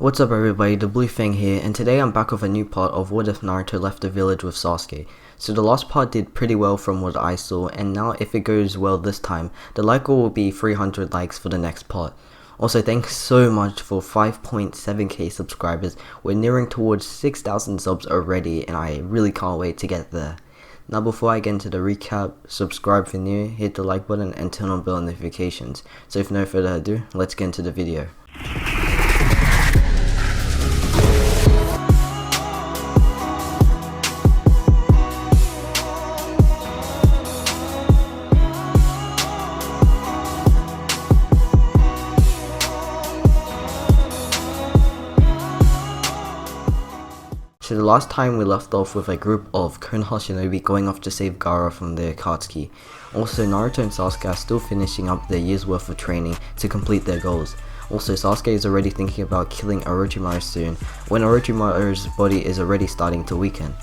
What's up everybody, the Blue Fang here, and today I'm back with a new part of What If Naruto Left the Village with Sasuke. So the last part did pretty well from what I saw, and now if it goes well this time, the like goal will be 300 likes for the next part. Also, thanks so much for 5.7k subscribers. We're nearing towards 6,000 subs already, and I really can't wait to get there. Now before I get into the recap, subscribe if you're new, hit the like button and turn on bell notifications. So with no further ado, let's get into the video. So the last time we left off with a group of Konoha shinobi going off to save Gaara from the Akatsuki. Also, Naruto and Sasuke are still finishing up their year's worth of training to complete their goals. Also, Sasuke is already thinking about killing Orochimaru soon, when Orochimaru's body is already starting to weaken.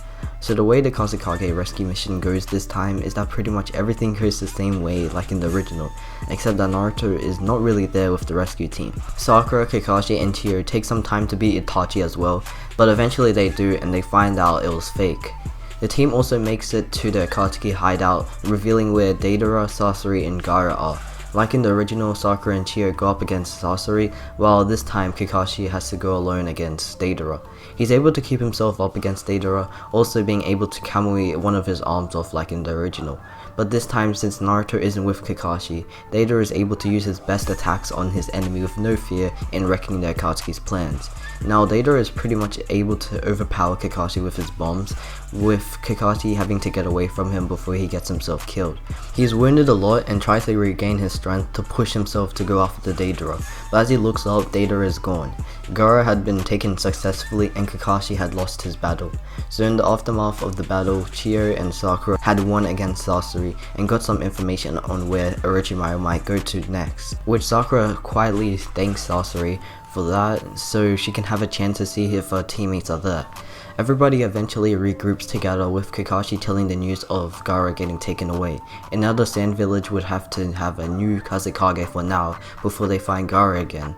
So the way the Kazekage rescue mission goes this time is that pretty much everything goes the same way like in the original, except that Naruto is not really there with the rescue team. Sakura, Kakashi and Chio take some time to beat Itachi as well, but eventually they do and they find out it was fake. The team also makes it to the Akatsuki hideout, revealing where Deidara, Sasori and Gaara are. Like in the original, Sakura and Chio go up against Sasori, while this time Kakashi has to go alone against Deidara. He's able to keep himself up against Deidara, also being able to kamui one of his arms off like in the original. But this time, since Naruto isn't with Kakashi, Deidara is able to use his best attacks on his enemy with no fear in wrecking the Akatsuki's plans. Now Deidara is pretty much able to overpower Kakashi with his bombs, with Kakashi having to get away from him before he gets himself killed. He's wounded a lot and tries to regain his strength to push himself to go after Deidara, but as he looks up, Deidara is gone. Gaara had been taken successfully and Kakashi had lost his battle. So in the aftermath of the battle, Chio and Sakura had won against Sasori and got some information on where Orochimaru might go to next, which Sakura quietly thanks Sasori for that so she can have a chance to see if her teammates are there. Everybody eventually regroups together with Kakashi telling the news of Gaara getting taken away, and now the Sand Village would have to have a new Kazekage for now before they find Gaara again,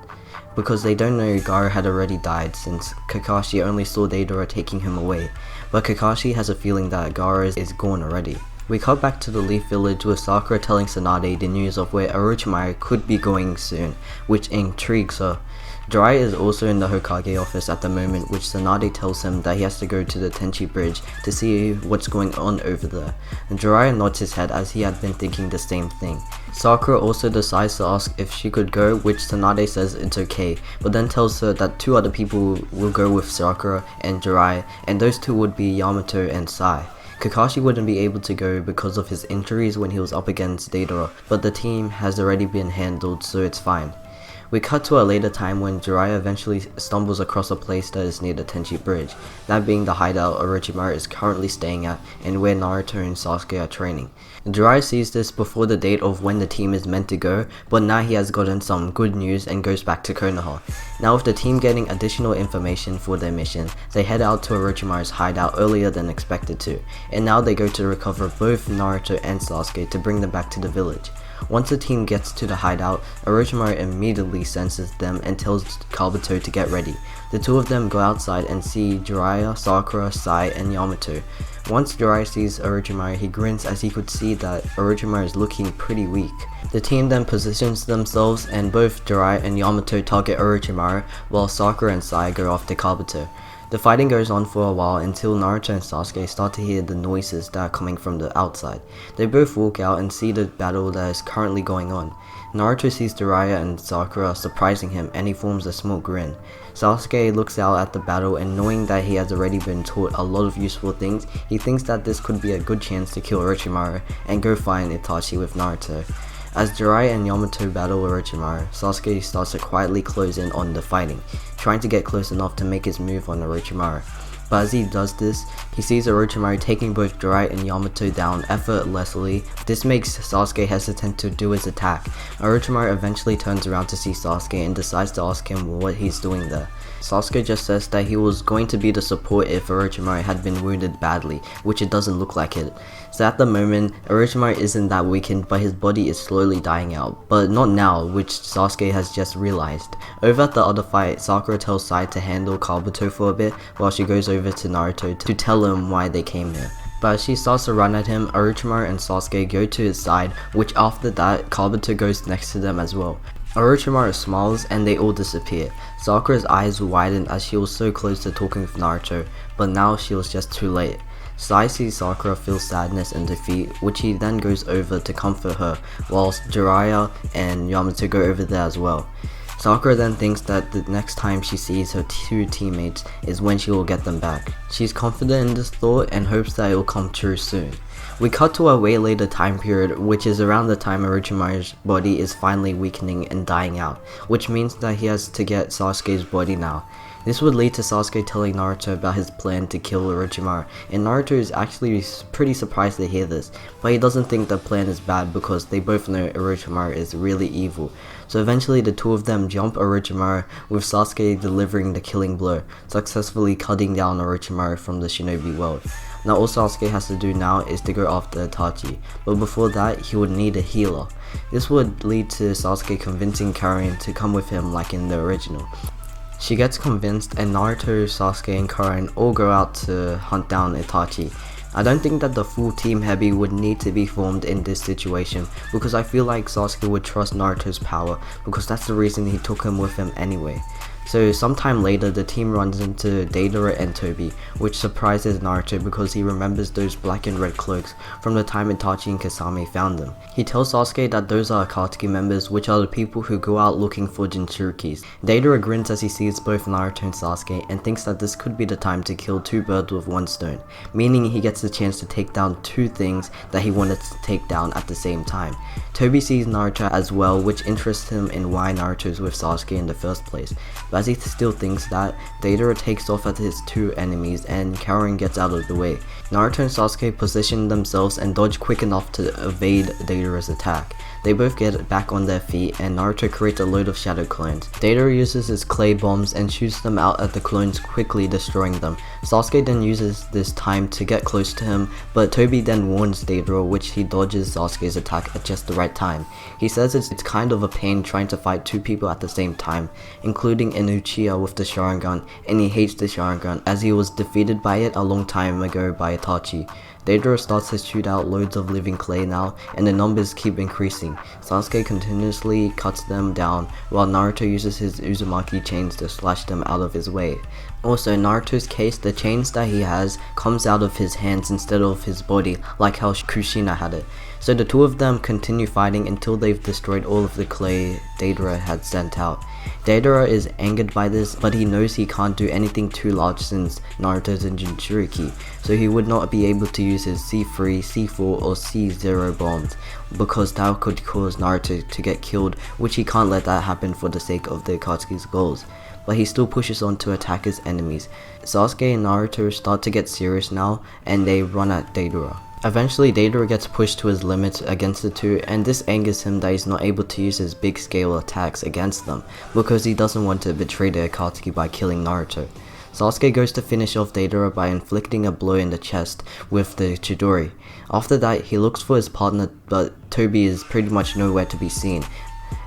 because they don't know Gaara had already died since Kakashi only saw Deidara taking him away, but Kakashi has a feeling that Gaara is gone already. We cut back to the Leaf Village with Sakura telling Tsunade the news of where Orochimaru could be going soon, which intrigues her. Jiraiya is also in the Hokage office at the moment, which Tsunade tells him that he has to go to the Tenchi Bridge to see what's going on over there. And Jiraiya nods his head as he had been thinking the same thing. Sakura also decides to ask if she could go, which Tsunade says it's okay, but then tells her that two other people will go with Sakura and Jiraiya, and those two would be Yamato and Sai. Kakashi wouldn't be able to go because of his injuries when he was up against Deidara, but the team has already been handled, so it's fine. We cut to a later time when Jiraiya eventually stumbles across a place that is near the Tenchi Bridge, that being the hideout Orochimaru is currently staying at and where Naruto and Sasuke are training. Jiraiya sees this before the date of when the team is meant to go, but now he has gotten some good news and goes back to Konoha. Now with the team getting additional information for their mission, they head out to Orochimaru's hideout earlier than expected to, and now they go to recover both Naruto and Sasuke to bring them back to the village. Once the team gets to the hideout, Orochimaru immediately senses them and tells Kabuto to get ready. The two of them go outside and see Jiraiya, Sakura, Sai, and Yamato. Once Jiraiya sees Orochimaru, he grins as he could see that Orochimaru is looking pretty weak. The team then positions themselves and both Jiraiya and Yamato target Orochimaru, while Sakura and Sai go after Kabuto. The fighting goes on for a while until Naruto and Sasuke start to hear the noises that are coming from the outside. They both walk out and see the battle that is currently going on. Naruto sees Jiraiya and Sakura surprising him and he forms a small grin. Sasuke looks out at the battle and knowing that he has already been taught a lot of useful things, he thinks that this could be a good chance to kill Orochimaru and go find Itachi with Naruto. As Jiraiya and Yamato battle Orochimaru, Sasuke starts to quietly close in on the fighting, trying to get close enough to make his move on Orochimaru. But as he does this, he sees Orochimaru taking both Jiraiya and Yamato down effortlessly. This makes Sasuke hesitant to do his attack. Orochimaru eventually turns around to see Sasuke and decides to ask him what he's doing there. Sasuke just says that he was going to be the support if Orochimaru had been wounded badly, which it doesn't look like it. So at the moment, Orochimaru isn't that weakened, but his body is slowly dying out. But not now, which Sasuke has just realized. Over at the other fight, Sakura tells Sai to handle Kabuto for a bit, while she goes over to Naruto to tell him why they came here. But as she starts to run at him, Orochimaru and Sasuke go to his side, which after that, Kabuto goes next to them as well. Orochimaru smiles and they all disappear. Sakura's eyes widen as she was so close to talking with Naruto, but now she was just too late. Sai sees Sakura feel sadness and defeat, which he then goes over to comfort her, whilst Jiraiya and Yamato go over there as well. Sakura then thinks that the next time she sees her two teammates is when she will get them back. She's confident in this thought and hopes that it will come true soon. We cut to a way later time period, which is around the time Orochimaru's body is finally weakening and dying out, which means that he has to get Sasuke's body now. This would lead to Sasuke telling Naruto about his plan to kill Orochimaru, and Naruto is actually pretty surprised to hear this, but he doesn't think the plan is bad because they both know Orochimaru is really evil. So eventually the two of them jump Orochimaru, with Sasuke delivering the killing blow, successfully cutting down Orochimaru from the shinobi world. Now all Sasuke has to do now is to go after Itachi, but before that he would need a healer. This would lead to Sasuke convincing Karin to come with him like in the original. She gets convinced and Naruto, Sasuke and Karin all go out to hunt down Itachi. I don't think that the full Team Heavy would need to be formed in this situation because I feel like Sasuke would trust Naruto's power because that's the reason he took him with him anyway. So sometime later the team runs into Deidara and Tobi, which surprises Naruto because he remembers those black and red cloaks from the time Itachi and Kasame found them. He tells Sasuke that those are Akatsuki members, which are the people who go out looking for Jinchurikis. Deidara grins as he sees both Naruto and Sasuke and thinks that this could be the time to kill two birds with one stone, meaning he gets the chance to take down two things that he wanted to take down at the same time. Tobi sees Naruto as well, which interests him in why Naruto is with Sasuke in the first place. But as he still thinks that, Deidara takes off at his two enemies and Karin gets out of the way. Naruto and Sasuke position themselves and dodge quick enough to evade Deidara's attack. They both get back on their feet and Naruto creates a load of shadow clones. Deidara uses his clay bombs and shoots them out at the clones, quickly destroying them. Sasuke then uses this time to get close to him, but Tobi then warns Deidara, which he dodges Sasuke's attack at just the right time. He says it's kind of a pain trying to fight two people at the same time, including an Uchiha with the Sharingan, and he hates the Sharingan as he was defeated by it a long time ago by Itachi. Deidara starts to shoot out loads of living clay now, and the numbers keep increasing. Sasuke continuously cuts them down, while Naruto uses his Uzumaki chains to slash them out of his way. Also, in Naruto's case, the chains that he has comes out of his hands instead of his body, like how Kushina had it. So the two of them continue fighting until they've destroyed all of the clay Deidara had sent out. Deidara is angered by this, but he knows he can't do anything too large since Naruto's a Jinchuriki, so he would not be able to use his C3, C4 or C0 bombs, because that could cause Naruto to get killed, which he can't let that happen for the sake of the Akatsuki's goals. But he still pushes on to attack his enemies. Sasuke and Naruto start to get serious now, and they run at Deidara. Eventually, Deidara gets pushed to his limits against the two, and this angers him that he's not able to use his big scale attacks against them, because he doesn't want to betray the Akatsuki by killing Naruto. Sasuke goes to finish off Deidara by inflicting a blow in the chest with the Chidori. After that, he looks for his partner, but Tobi is pretty much nowhere to be seen.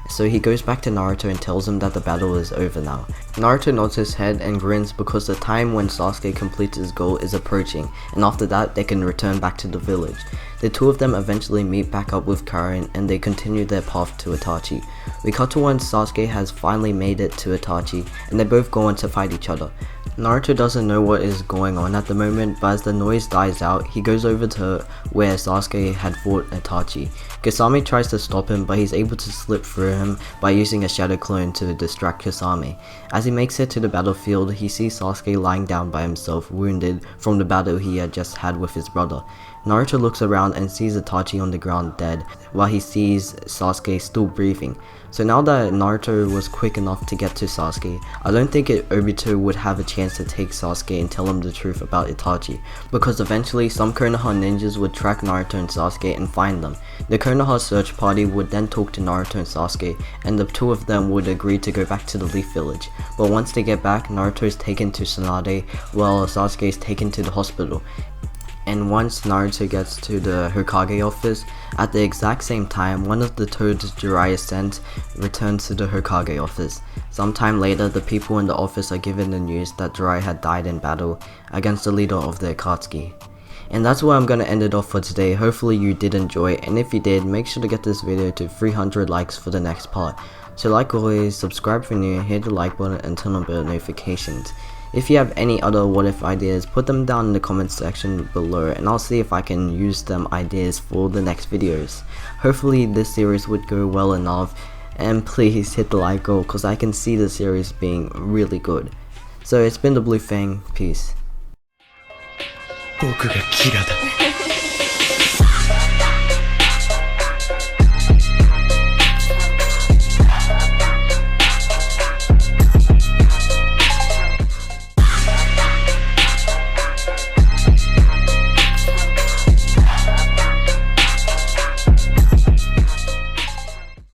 So he goes back to Naruto and tells him that the battle is over now. Naruto nods his head and grins because the time when Sasuke completes his goal is approaching, and after that they can return back to the village. The two of them eventually meet back up with Karin and they continue their path to Itachi. We cut to when Sasuke has finally made it to Itachi and they both go on to fight each other. Naruto doesn't know what is going on at the moment, but as the noise dies out, he goes over to where Sasuke had fought Itachi. Kasame tries to stop him, but he's able to slip through him by using a shadow clone to distract Kasame. As he makes it to the battlefield, he sees Sasuke lying down by himself, wounded from the battle he had just had with his brother. Naruto looks around and sees Itachi on the ground dead, while he sees Sasuke still breathing. So now that Naruto was quick enough to get to Sasuke, I don't think Obito would have a chance to take Sasuke and tell him the truth about Itachi, because eventually some Konoha ninjas would track Naruto and Sasuke and find them. The Konoha search party would then talk to Naruto and Sasuke, and the two of them would agree to go back to the Leaf Village. But once they get back, Naruto is taken to Tsunade, while Sasuke is taken to the hospital. And once Naruto gets to the Hokage office, at the exact same time, one of the toads Jiraiya sent returns to the Hokage office. Sometime later, the people in the office are given the news that Jiraiya had died in battle against the leader of the Akatsuki. And that's where I'm gonna end it off for today. Hopefully you did enjoy, and if you did, make sure to get this video to 300 likes for the next part. So like always, subscribe if you're new, hit the like button and turn on bell notifications. If you have any other what if ideas, put them down in the comments section below and I'll see if I can use them ideas for the next videos. Hopefully this series would go well enough, and please hit the like goal because I can see the series being really good. So it's been the Blue Fang, peace. 僕がキラだ